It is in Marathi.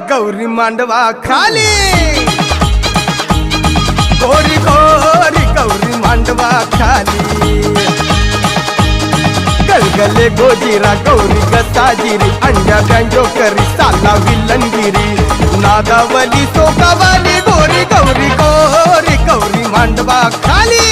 गौरी मांडवा खाली गोरी गोरी गौरी मांडवा खाली गलगले गोजीरा गौरी गसाजिरी अंड्या गंजो करी साला विलनगिरी नादावली सोकावाली गोरी गौरी गोरी गौरी मांडवा खाली